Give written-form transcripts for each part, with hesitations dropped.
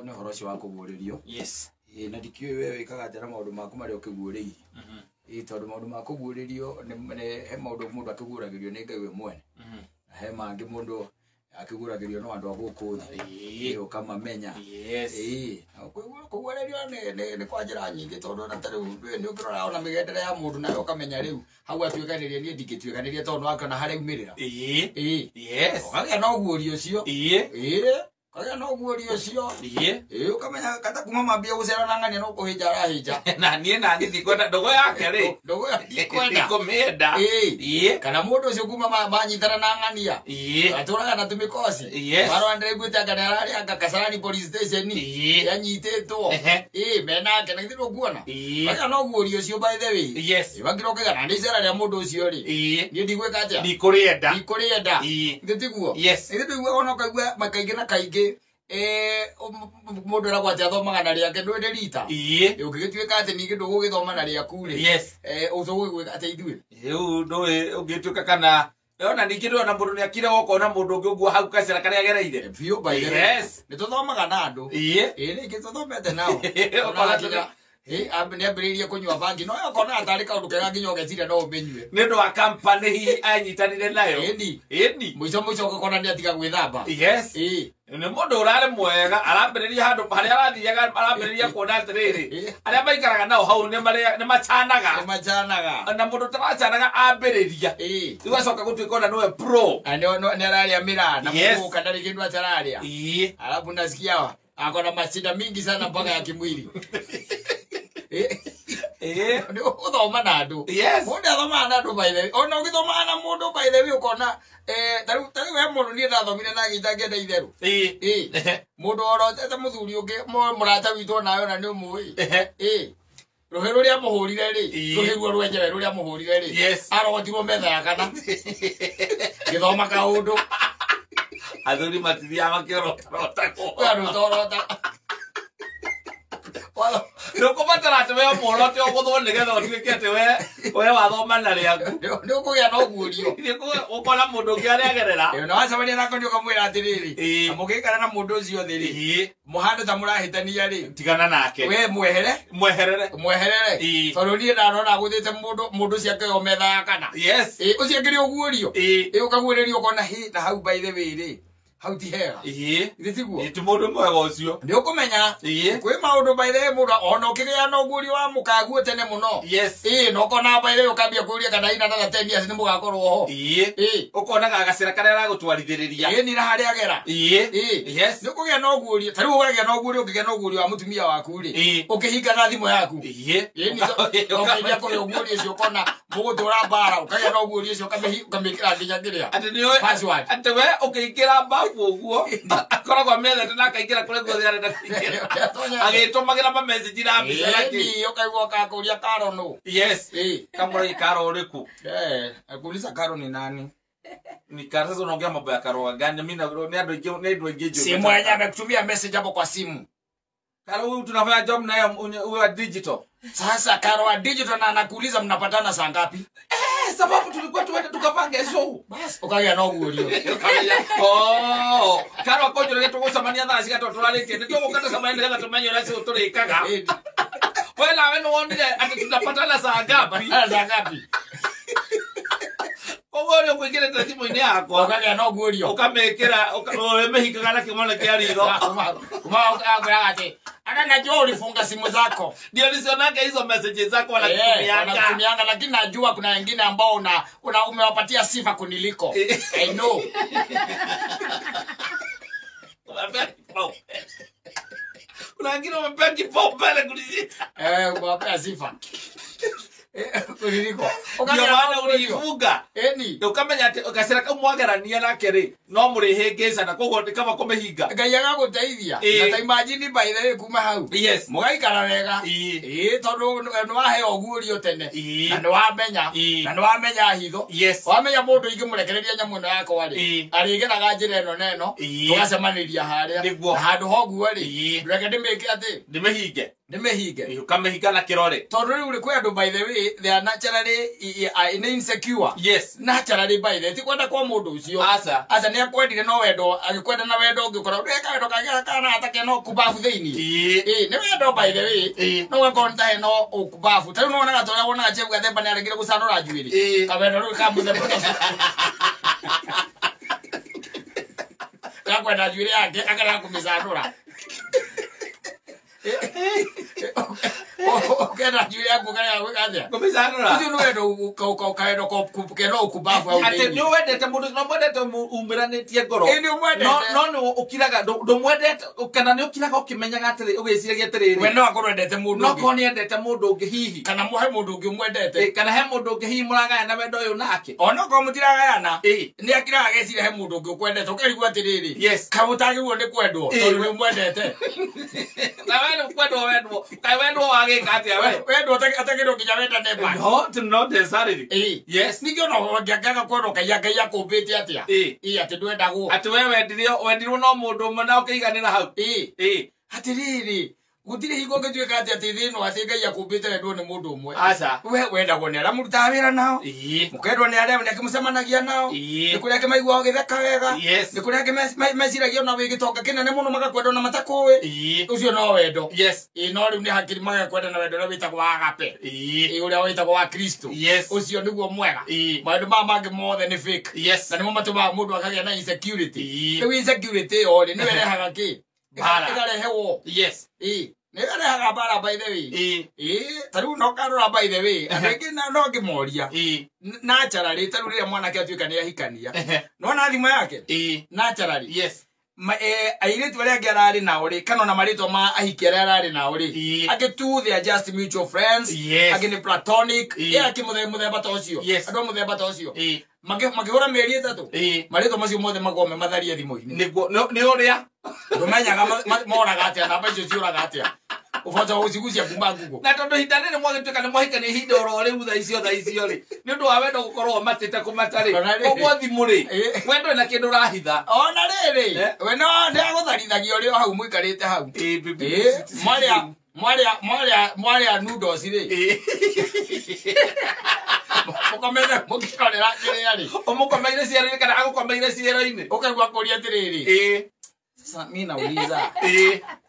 ne horo cio wa kuguririo. Yes. Na dikio wewe ikaga tena maundu maku mari okiguririo. Tondu maundu ma kuguririo ne he maundu mundu akiguragirio ne Ngai we mwene. He mangi mundu akiguragirio no andu aguku thi. Ukamamenya. Yes. Kuguririo ne kwa njira nyingi tondu na tari ni ukirora ona migendere ya mundu na ukamenya riu hau atuikaniria ni ndingituikaniria tondu akana hari umirira. Yes. Okagia no guorio cio. Kaya no guorio cio. Ukamenya kata kuma mambia gucera na ngania no kuhinja arahinja. Na nie ndikwenda ndogo yake ri. Ndogo yake kwenda. Ndikomenda. Kana mundu ucio kuma manyitana na ngania. Aturaga na tumikosi. Maro andre gwita kana arari anga Kasarani police station ni. Yanyitetwo. Mena kana ndiro kuona. Kaya no guorio cio by the way. Yes. Ibangiroke kana ndicera ria mundu ucio ri. Ni ndigweka atia. Ndikurienda. Nditiguo. Yes. Nditiguo ona kaigua makaingi na kaingi. Mundu ra gwate athomaga na riake ndwende rita ukigituika ati ningi ndugugithoma na riaku ri utugugwika ati ithue riu ungituika kana ona ningi ndona mundu ni akire gokona mundu ungi uguo hau kacira karia agereire biu by the way ni tuthomaga na andu ningi tuthomete nao ni ambiririe kunywa bangi no yokona atari kaundu kega nginya ugecira no umenywe ni ndu wa company hi anyitanire nayo eni muico ukona ni atiga gwithamba ni mundu urare mwega arambiriria handu haria arathiaga arambiriria kuona atiriri aria maikaraga nao hau ni macanaga na mundu taracanaga ambiriria riu acoka gutuika ona niwe pro ni araria mira na mundu kana kindu atararia alafu nasikia akona mashida mingi sana mpaka ya kimwili. Ni uthoma na andu. Mundu athoma na andu by the way. Ona ugithoma na mundu by the way ukona taru we mundu ni ndathomire na gitangenda itheru. Mundu orotete muthuri ungi murata witu nayo na ni umui. Ruhe ruria muhurire ri. Ruhe ruo rwenyewe ruria muhurire ri. Arotirwo metha ya kana. Githoma kaundu. Athuri matithia makirota Ndukubatara ati we muorote uguthwo nigetha utuike ati we wathoma na riaku ndukugia no guorio ukona mundu ungi ariagerera na wacemania nako ndio kamwira atiriri amugikara na mundu ucio thiri muhando ta murahitania ri tigana nake we mweherere tondu nie ndarona guthite mundu ciake o metha ya kana ucio ngiri uguorio ukaguorerio ukona hi na hau by the way ri hau ti hega nditiguo ti mundu mwega ucio ni ukumenya kwi maundu by the way mundu ona ukigia no guorio wa mukaguo tene muno no kona by the way ukambia kuria kana ina na 10 years ni mugakorwo ho ukona gagacira karia aragutwarithiriria ni raharia agera ni kugia no guorio tari ugagia no guorio ukigia no guorio wa mutumia waku ri ukihinga na thimo yaku ni ukigia ko guorio cio kona mugutura bara ukagia no guorio cio ukamikira nginya ngiria ati ni password ati we ukikira bafu uguo akoragwo methete na akaingira kuri guothe arenda kuingira agitumagira ma message na mbica yake ukaigua kakuria karo no kamuri karo uriku akuuliza karo ni nani ni karo sasa unaongea mambo ya karo gani mimi ni andu ingi si mwenye amekutumia message hapo kwa simu karo huyu tunafanya job naye huyu digital sasa karo wa digital na anakuuliza mnapatana saa ngapi sababu tulikuwa tuende tukapange show basi ukagia no guorio karo akonjora geto gucamania thaa cigato turarike ndio gukata samani ngetha tumenye ura cio turikaga we nawe no wonire ati tunapatana saa ngapi Ogorio kuingira thimu-ini yakwa ukagia no guorio ukamekira mehingaga na kimone kia ritho ukagira ati ana najua ulifunga simu zako ndio nisionanga hizo messages zako wanatumianga lakini najua kuna wengine ambao umewapatia sifa kuniliko I know unangine umepea kipaumbele kulizita umewapea sifa kuliliko ndio maana ulifunga ukamenya ati ukacira kamwagarania nake ri no murihingisa na koguo kama kumehinga Ngai agaguteithia na ta imagine by the way kuma hau mugaikara wega tondu no waheo guorio tene na no wamenya hitho wamenya mundu ingi murekereria nyamu no yakwa ri arigeraga njira eno neno tugacemaniria haria na handu ho guo ri reke ndimeke ati ndimehinge ukamehinga na kirore tondu riu ri kwi andu by the way they are naturally ine insecure. Yes. Naturally by the tikwenda kwa mundu ucio. Asa ni akwendire no wendo agikwenda na wendo ngikora ndeka wendo kagera kana atake no kubafu theini. Ni wendo by the way. No wekonta he no ukubafu. Tari no wona tora wona Jeff Gathemba ni aregire gucanura njuiri. Ka wendo ru ka muthe. Kwenda njuiri yake akara kumicanura. Okenda njuiri yako kana gwathia. Kumicanura. Ucio no wendo ukaenda kukeno ukubafu au ate ni wendete mundu no mwendete umiranetie ngoro. No ukiraga ndo mwendete kana ni ukiraga ukimenyaga atiri ugiciragia atiriri. We no akorwendete mundu. No ko ni endete mundu ungi hihi. Kana muhe mundu ungi mwendete. Kana he mundu ungi hihi muragaya na wendo uyu nake. Ono ko mutiragayana. Ni akiraga gecira he mundu ungi kwendete ukerigwa atiriri. Yes. Kamutagirwo ni kwendwo tondu ni mwendete. Na wendo kwendwo. Kai wendo wage katia we. Wendo atakirwo kinya wenda neba. No, not necessarily. Yes. Nigio no ngagaga kwendwo kai akumbite atia. Ati ndwendagwo. Ati we wendirio no mundu mona ukiiganira hau. Atiriri gutire higo ngituika ati thino ati ngai akumbite wendwo ni mundu umwe. Aca. We wendagwo ni ara muruta wira nao. Mukendwo ni ara akimucemanagia nao. Ni kuria kimaigua githeka wega. Ni kuria meciragia na wigitonga kinene muno magakwendwo na matakuwi. Ucio no wendo. No riu ni hakiri magakwenda na wendo na witagwo agape. Uria witagwo wa Kristo. Ucio niguo mwega. Maundu mangi mothe ni fake. Na nimo matumaga mundu akagia na insecurity. Riu insecurity ori ni werehaga ki? Ikarehewo. Nĩgarehaga mbara by the way. Tariu no karora by the way. Andũ no ngĩmoria. Naturally tariu rĩrĩa mwanake atuĩka nĩ ahikania. Nona thimo yake? Naturally. Airĩtu arĩa angĩ ararĩ nao rĩ kana ona marĩtwa ma ahiki arĩa ararĩ nao rĩ angĩ tu they are just mutual friends. Angĩ nĩ platonic. Angĩ mũthemba ta ũcio. Andũ mũthemba ta ũcio. Makĩhũra mĩeri ĩtatũ. Marĩtwa macio mothe magome matharie thimũ-inĩ. Nĩ ũrĩa ndũmenyaga moraga atĩa namba icio ciũraga atĩa. Ufota ucigucia kuma Google. Na tondu hitane ni mwagituka ni mwahikania ihinda oro riu tha icio ri. Ni undu wa wendo gukorwo matite kumatari. Ogwo thimuri. Wendo na kindu rahitha. Ona riri. We no ndi agutharithagia uri hau muikarite hau. Mwaria noodles ri. Mukomere mukikorera kiria ri. Umukomeire ciero kana agukomeire ciero-ini. Ukaigua kuria atiriri. Sasa mimi nauliza.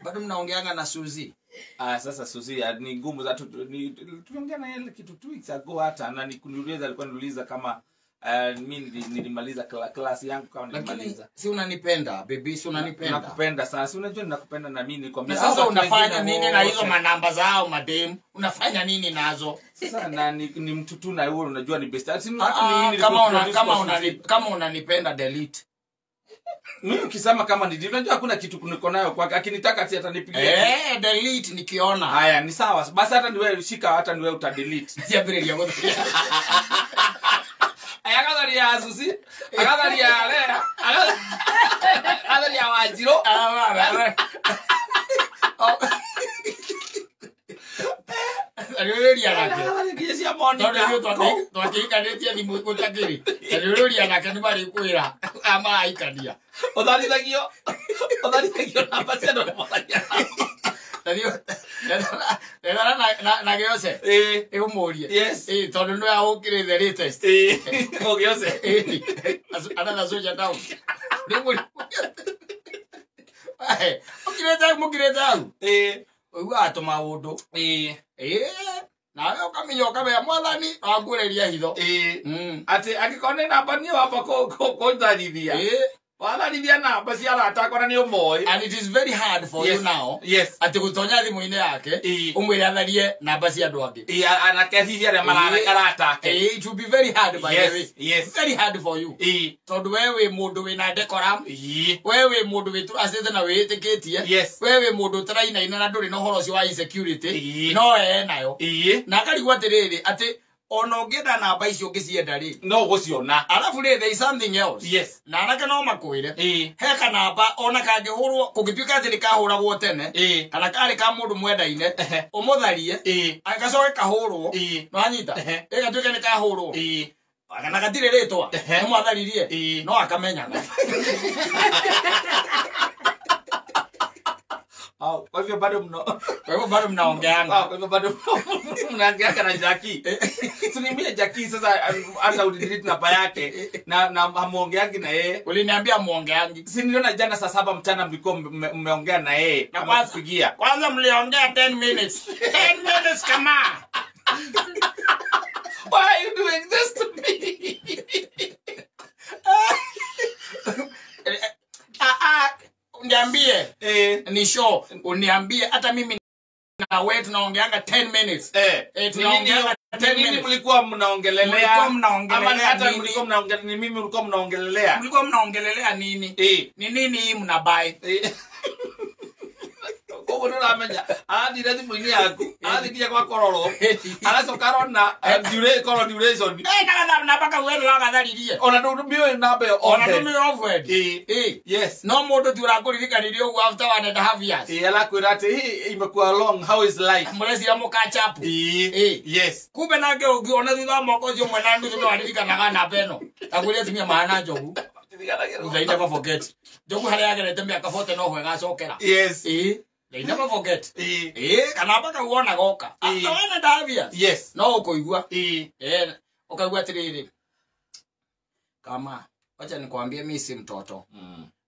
Bado mnaongeanga na Suzy? Sasa Suzy ni ngumu za tuliongea na yeye kitu 2 weeks ago hata na nikuniuliza alikuwa niuliza kama mimi nilimaliza class yangu kama nilimaliza. Si unanipenda baby, si unanipenda? Nakupenda sana. Si unajua ninakupenda na mimi nikwambia. Sasa unafanya nini na hizo manamba zao madem? Unafanya nini nazo? Sasa na ni mtu tu na wewe unajua ni best. Kama unanipenda delete. Mimi ukisema kama ni unajua hakuna kitu niko nayo kwake akinitaka ati atanipigia. Delete nikiona. Haya ni sawa. Basi hata niwe shika hata niwe uta delete. Siabiria ngoja. Ayagaria Suzy. Ayagaria Lera. Ayagaria Wajiro. Ariuria nake. Kisia Monica. Twakikanĩtie thimũ gũtakĩrĩ. Ariuria nake nĩ bari kwĩra ama ikania. Ũtharithagio namba cia andũ mũthenya. Na Giose. Ũmũrie. Tondũ nĩ aũkire the latest. O Giose. Another soldier down. Mukire down. Ugu atuma undu. Na ukamenya ukamenya mwathani angũreria hitho. Ati agikone namba ni wamba ko ndarithia. Watharithia namba cia arata akona ni umoi. And it is very hard for you now. Ati gutonya thimu-inĩ yake umwire atharie namba cia andũ angĩ. Anake hihi arĩa mararata ake. It will be very hard by the way. Very hard for you. Tondu wewe mundu wina decorum. Wewe mundu wituracite na wĩtĩkĩtie. Wewe mundu ũtarainaina na ndũrĩ na ũhoro ũcio wa insecurity. No nayo. Na akarigwo atĩrĩrĩ ati ono ngenda namba icio ngĩcienda ri no guciona alafu ri there is something else. Na anake no makwire he kanamba ona kangĩhũrwo kũngĩtuĩka atĩ nĩ kahũragwo tene kana karĩ ka mũndũ mwendaine ũmũtharie agacoke kahũrwo no anyita ĩgatuĩka nĩ kahũrwo kana gatirĩ rĩtwa nĩ mwatharirie no akamenyaga. Kwa hivyo bado mnaongeanga. Kwa hivyo bado mnaongeanga na Jackie. Sinimie Jackie sasa hata udelete namba yake na hamuongeangi na yeye. Uliniambia muongeangi. Si niliona jana saa 7 mchana mlikuwa mmeongea na yeye. Na kwanza mliongea 10 minutes. 10 minutes kama. Why are you doing this to me? Uniambie ni show, uniambie hata mimi na wewe tunaongeanga 10 minutes. Tunaongeanga 10 minutes. Mlikuwa mnaongelelea ama hata mlikuwa mnaongelea ni mimi mlikuwa mnaongelelea? Mlikuwa mnaongelelea nini? Ni nini hii mnabai? Kobo ndo amenya adi redi mwini yako adi kia kwa kororo ala so karona duration na baka wewe la gadalirie ona ndo mio nabe offward yes no modo turakurika nilio after 1.5 years ala kwirate hii imekuwa long how is life mrezi ya mukachapu yes kumbe nake ukiona thutha moko cio mwena ndu ndo alirika na beno takuria tumia maana jogu they never forget jogu hali yake netembea kafote no hwega cokera yes they never forget. Kana baka uona goka. Awana Davia. Yes. No ukoigua. Ukaigua tiriri. Kama acha nikwambie mimi si mtoto.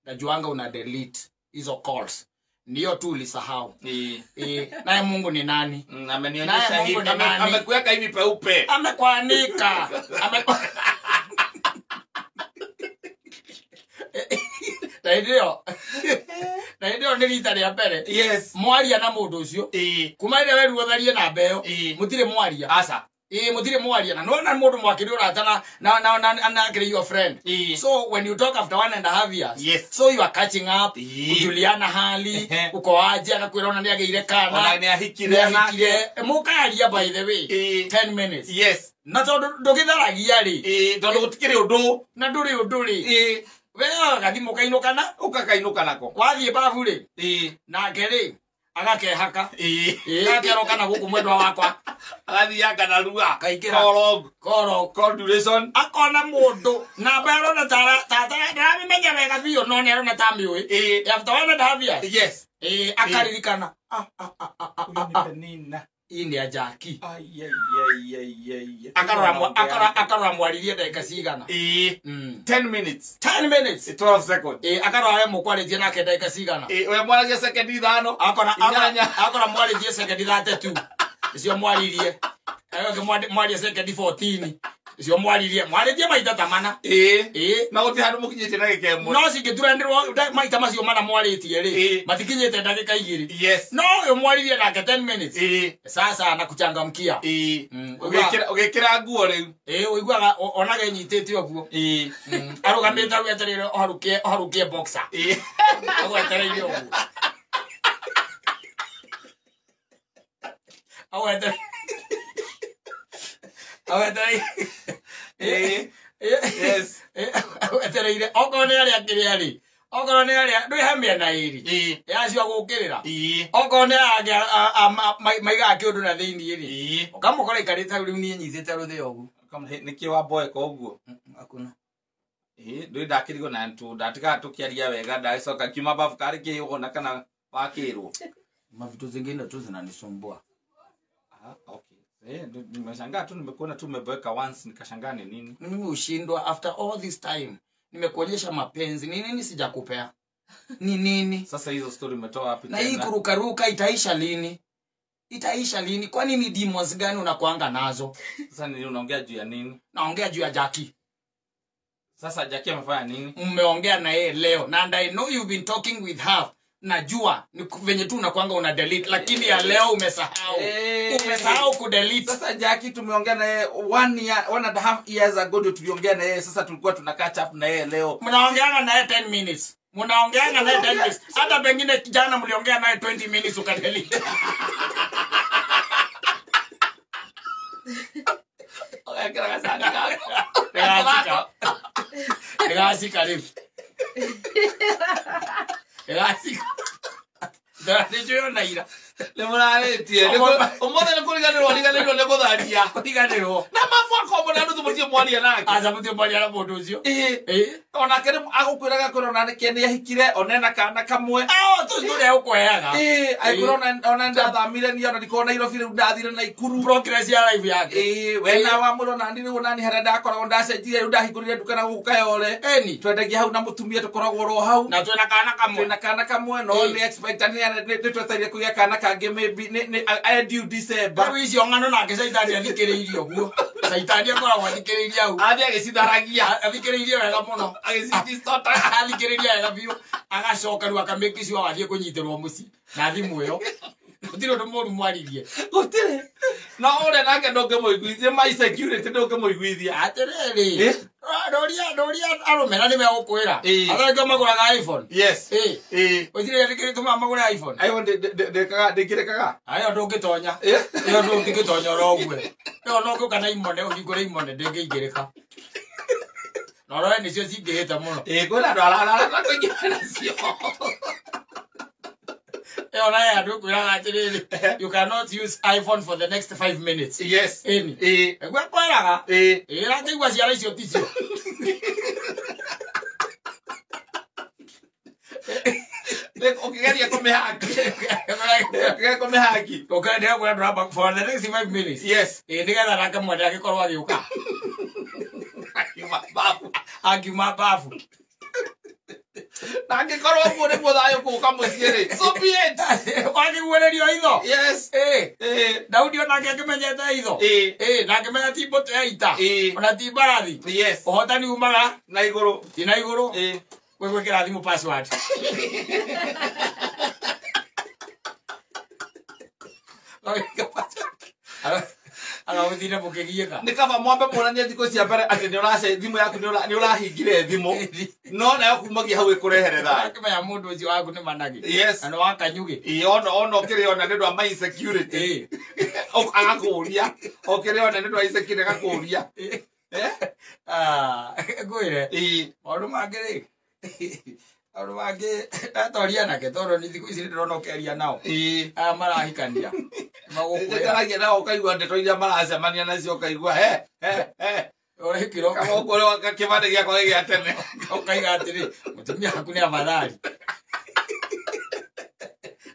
Najuanga una delete hizo calls. Ndio tu ulisahau. Naye Mungu ni nani? Amenionyesha hivi. Amekuweka hivi peupe. Amekuanika. Na ndio nilita ya mbere. Yes. Mwaria na mundu ucio. Kuma ile weru utharie na mbeo. Mutire mwaria. Asa. Mutire mwaria. Na no mundu mwakiri urata na kire your friend. So when you talk after 1.5 years. Yes. So you are catching up. Juliana hali. Uko aje akakwira ona ni ageire kana. Ona ni ahikire nake. Mukaria by the way. 10 minutes. Yes. Na tondu ndugitharagia ri. Tondu gutikire undu. Na nduri undu ri. Wewe gathimo kainukana ukakainuka nako wathie babu ri na ngeri agakehaka akeroka na guku mwendwa wakwa agathianga na rua kaikira call duration akona mundu na bero na tata ndamenya wega biyo no nero na tamiwe after 1.5 years yes akaririkana nina ini ya Jackie akarora mwaririe ndeka cigana 10 minutes 12 seconds akarora mukwaritie nake ndeka cigana we mwaririe second 5 akora mwaririe second 32 icio mwaririe mwaririe second 14 icio mwaririe maita tamana na guti handu mukinyite na gikemwe no cingiturandirwo maita macio mana mwaritie ri matikinyite ndagika 2 yes no yo mwaririe nake 10 minutes sasa nakuchangamkia ugikira nguo riu uiguaga onaga nyitite oguo arugamite au eterere oharukie boxer agwetereire oguo yes etereire okone ari akiriari okone ari ndwihamia na iri yacio gukirira okone maiga akiundu na thiini iri ukamukora ikarita riu ni nyithite ruthi ogu niki wa boy ko uguo akuna ndui ndakirigo na ntu ndatiga tukiaria wega ndacoka kiuma bafu kari kiona kana wakirwo mavitu zingine tu zinanisumbua okay nimeshangaa tu nimekuona tu umeboeka once nikashangaa ni nini mimi ushindwa after all this time nimekuonyesha mapenzi ni nini sijakupea ni nini sasa hizo story umetoa wapi tena na hii kurukaruka itaisha lini kwani ni demons gani unakuanga nazo sasa ni unaongea juu ya nini naongea juu ya Jackie sasa Jackie amefanya nini mmeongea na yeye leo na and I know you've been talking with her najua ni venye tu unakuanga una delete lakini ya leo umesahau ku delete sasa Jackie tumeongea na yeye 1.5 years ago ndio tuliongea na yeye sasa tulikuwa tuna catch up na yeye leo mnaongeana na yeye 10 minutes mnaongeana na yeye 10 minutes hata pengine kijana mliongea naye 20 minutes ukadelete kira sana Gracias, Karim. Gracias. Dale yo Naira. Le moraletie. Omote le kuriganirwo le gutharia. Kuriganirwo. Na mafako mona ndu mutie mwaria nake. Aza mutie mwaria na mundu ucio. Ona kene agukwiraga kurona nake ni ahikire onena kana kamwe. Turi ukweaga. Aikurona ona ndathamire ni ona ndikona Nairobi riu ndathire na Ikuru. Progress ya life yake. Wena wa murona ndi riu nani hara ndakoragwo ndacenjire riu ndahingurire nduka na gukayole. Twendagia hau na mutumia tukoragwo ro hau. Na twena kana kamwe. Twena kana kamwe no ni expect ni tweteire kugia kana kangi maybe ni due December. Riu icio ng'ano nake Saitani athikiriirie guo. Saitani akoragwo athikiriirie hau. Athi agicitharagia. Athikiriirie wega muno. Agicithistota. Athikiriirie wega biu. Agacoka riu akamake cio wathie kunyitirwo muci. Na thimu iyo. Gutire undu moru mwaririe. Gutire. No ore nake ndoke muiguithie my security ndoke muiguithia. Atiriri. Doria arumena ni megukwira. Athanga maguraga iPhone. Yes. Gutire ndikiri tuma magura iPhone. Ayo ndikirekaga. Ayo ndungitonya. Iyo ndungitonya orogwe. No no kana imone uhingure imone ndingigirika. Noroe nicio cingihite muno. Kwina andu arara kuingira nacio. You cannot use iPhone for the next 5 minutes. Yes. Kweraga. Ratigwa ciara icio ticio. Ukigeria kumehaki. Ukigeria kumehaki. Ukaendelea kwenda hapa for the next 5 minutes. Yes. Nigetha nake mwende agikorwo agiuka. Akiuma bafu. Nangikorwo mwone muthayo kuka muciiri. So be it. Wagiguurerio itho. Yes. Daudi onake akimenyete itho. Na akimenya ti mbote ya ita. Ona ti mbarathi. Yes. Uhotani umaga na iguru. Ti na iguru. Gwikira thimu password. Agaguthire mukigieka. Ni kaba mwambe muonanie thiko cia mbere ati ni urace thimu yaku ni urahingire thimu. No nayo kumagia hau ikurehere tha. Akimenya mundu ucio waku ni managi. Yes. Ano wakanyugi. Ona ukiri ona ndu ama insecurity. Agakuria. Ukiri ona ndu ama insecurity agakuria. Ngwire. Maundu mangiri. Maundu mangi atoria nake toro ni thiku ici ndirona ukeria nao. Marahikania. Magukuragia nao ukaigua ndeto iria maracemania nacio ukaigua urahikiro kama ukore wakakibande giakwa gia tene ukaiga atiri mutumia waku ni amadhari.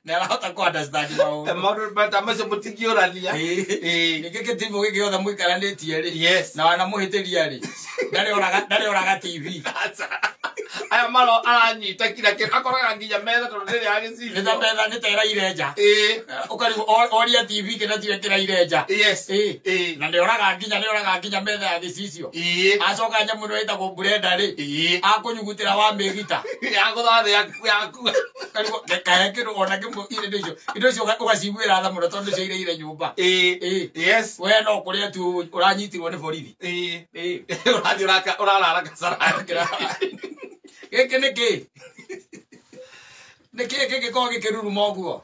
Narahota ku understand maundu bata macio mutikiurania. Niki timu giki othe muikaranĩtie ri. Yes. Na wana muhitiria ri. Ndari oraga TV. Aya malo aranyita kila kitu akoraga nginya metha tondu ndiri agiciria. Nita metha nitera irenja. Ukari oria TV kina tiwe kira irenja. Yes. Na ndioraga nginya metha ya gicicio. Acoka nyamu ndo itagwo burenda ri. Akunyugutira wa megita. Aguthathe yaku. Karibu kaya kiru ona kimu indo icio ugaciguira tha muno tondu cio ire nyumba. Yes. We no kuria tu uranyitirwo ni borithi. Urathi urarara kasara. Giki niki. Niki giko gikiruru moguo.